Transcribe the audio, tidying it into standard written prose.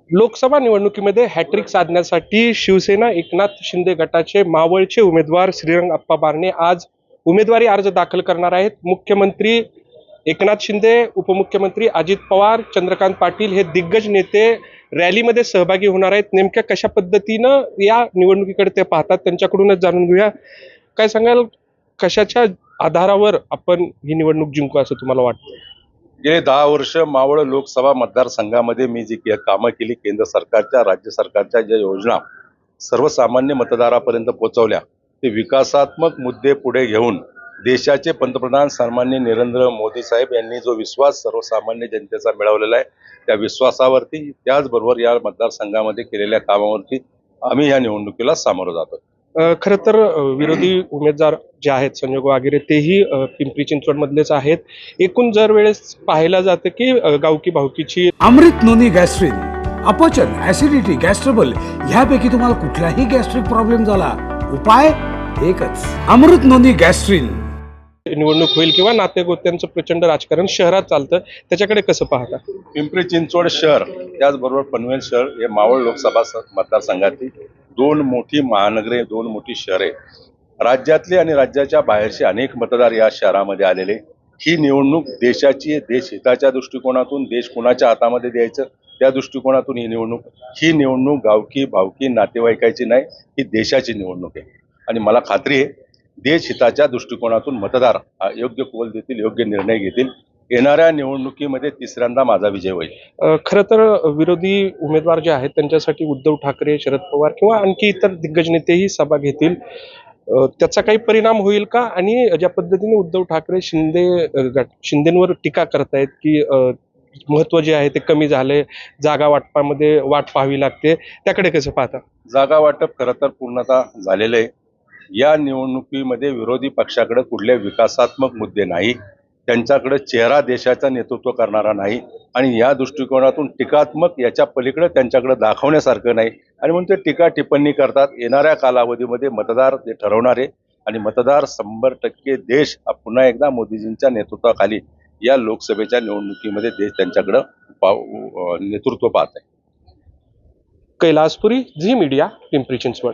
लोकसभा निवडणुकीमध्ये हॅट्रिक साधण्यासाठी शिवसेना एकनाथ शिंदे गटाचे मावळचे उमेदवार श्रीरंग अप्पा बारणे आज उमेदवारी अर्ज दाखल करणार आहेत। मुख्यमंत्री एकनाथ शिंदे, उपमुख्यमंत्री अजित पवार, चंद्रकांत पाटील हे दिग्गज नेते रॅलीमध्ये सहभागी होणार आहेत। नेमक्या कशा पद्धतीनं या निवडणुकीकडे ते पाहतात त्यांच्याकडूनच जाणून घेऊया। काय सांगाल, कशाच्या आधारावर आपण ही निवडणूक जिंकू असं तुम्हाला वाटतं? गेले 10 वर्ष मावळ लोकसभा मतदारसंघामध्ये मी जी कामं केली, केंद्र सरकारच्या, राज्य सरकारच्या ज्या योजना सर्वसामान्य मतदारापर्यंत पोहोचवल्या, ते विकासात्मक मुद्दे पुढे घेऊन देशाचे पंतप्रधान सन्माननीय नरेंद्र मोदी साहेब यांनी जो विश्वास सर्वसामान्य जनतेचा मिळवलेला आहे, त्या विश्वासावरती त्याचबरोबर या मतदारसंघामध्ये केलेल्या कामावरती आम्ही या निवडणुकीला सामोरं जातो। खरं तर विरोधी उमेदवार जे आहेत संजय वागिरे तेही पिंपरी चिंचवड मधलेच आहेत। एकूण जर वेळेस पाहायला जातं की गावकी भावकीची अमृत नोनी गॅस्ट्रिन, अपचन, ऍसिडिटी, गॅस्ट्रबल ह्यापैकी तुम्हाला कुठलाही गॅस्ट्रिक प्रॉब्लेम झाला, उपाय एकच, अमृत नोनी गॅस्ट्रिन। निवडणूक होईल किंवा नातेगोत्यांचं प्रचंड राजकारण शहरात चालतं, त्याच्याकडे कसं पाहता? पिंपरी चिंचवड शहर त्याचबरोबर पनवेल शहर हे मावळ लोकसभा मतदारसंघातील दोन मोठी महानगरे, दोन मोठी शहरे, राज्यातले आणि राज्याच्या बाहेरचे अनेक मतदार या शहरामध्ये आलेले। ही निवडणूक देशाची, देशहिताच्या दृष्टिकोनातून, देश कुणाच्या हातामध्ये द्यायचं त्या दृष्टिकोनातून ही निवडणूक गावकी भावकी नातेवाईकाची नाही, ही देशाची निवडणूक आहे। आणि मला खात्री आहे देशहिताच्या दृष्टिकोनातून मतदार योग्य कौल देतील, योग्य निर्णय घेतील। येणाऱ्या निवडणुकीमध्ये तिसऱ्यांदा माझा विजय होईल। खरं तर विरोधी उमेदवार जे आहेत त्यांच्यासाठी उद्धव ठाकरे, शरद पवार किंवा आणखी इतर दिग्गज नेतेही सभा घेतील, त्याचा काही परिणाम होईल का? आणि ज्या पद्धतीने उद्धव ठाकरे शिंदेवर टीका करतायत की महत्व जे आहे ते कमी झाले, जागा वाटपामध्ये वाट पाहावी लागते, त्याकडे कसं पाहता? जागा वाटप खरं तर पूर्णतः झालेलं आहे। या निवडणुकीमध्ये विरोधी पक्षाकडे कुठले विकासात्मक मुद्दे नाही, त्यांच्याकडे चेहरा देशाचं नेतृत्व करणारा नाही आणि या दृष्टिकोनातून टीकात्मक याच्या पलीकडे त्यांच्याकडे दाखवण्यासारखं नाही आणि म्हणून ते टीका टिप्पणी करतात। येणाऱ्या कालावधीमध्ये मतदार ते ठरवणार आहे आणि मतदार 100% देश पुन्हा एकदा मोदीजींच्या नेतृत्वाखाली या लोकसभेच्या निवडणुकीमध्ये देश त्यांच्याकडे नेतृत्व पाहत आहे। कैलासपुरी, झी मीडिया, पिंपरी चिंचवड।